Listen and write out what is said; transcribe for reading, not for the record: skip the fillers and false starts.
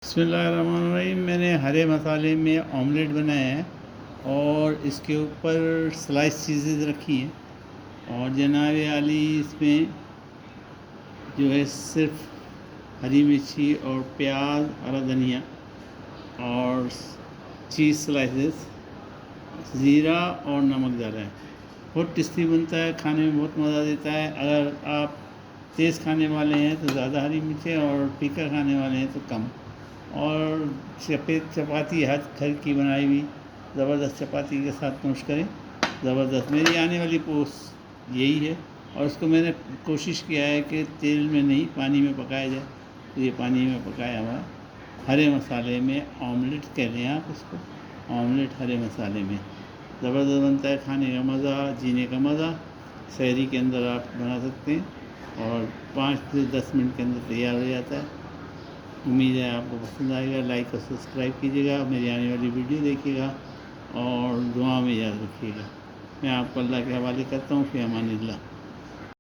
बिस्मिल्लाहिर्रहमानिर्रहीम। मैंने हरे मसाले में ऑमलेट बनाया है और इसके ऊपर स्लाइस चीज़ें रखी हैं और जनाब आली इसमें जो है सिर्फ हरी मिर्ची और प्याज, हरा धनिया और चीज़ स्लाइसेस, ज़ीरा और नमक डाला है। बहुत टेस्टी बनता है, खाने में बहुत मज़ा देता है। अगर आप तेज़ खाने वाले हैं तो ज़्यादा हरी मिर्चें और फीका खाने वाले हैं तो कम। और सफ़ेद चपाती घर की बनाई हुई ज़बरदस्त चपाती के साथ नोश करें। ज़बरदस्त मेरी आने वाली पोस्ट यही है और उसको मैंने कोशिश किया है कि तेल में नहीं, पानी में पकाया जाए। तो ये पानी में पकाया हुआ हरे मसाले में ऑमलेट कह लें आप इसको, ऑमलेट हरे मसाले में ज़बरदस्त बनता है। खाने का मज़ा, जीने का मज़ा। सहरी के अंदर आप बना सकते हैं और 5 से 10 मिनट के अंदर तैयार हो जाता है। उम्मीद है आपको पसंद आएगा। लाइक और सब्सक्राइब कीजिएगा, मेरी आने वाली वीडियो देखिएगा और दुआ में याद रखिएगा। मैं आपको अल्लाह के हवाले करता हूँ। फ़ी अमानिल्लाह।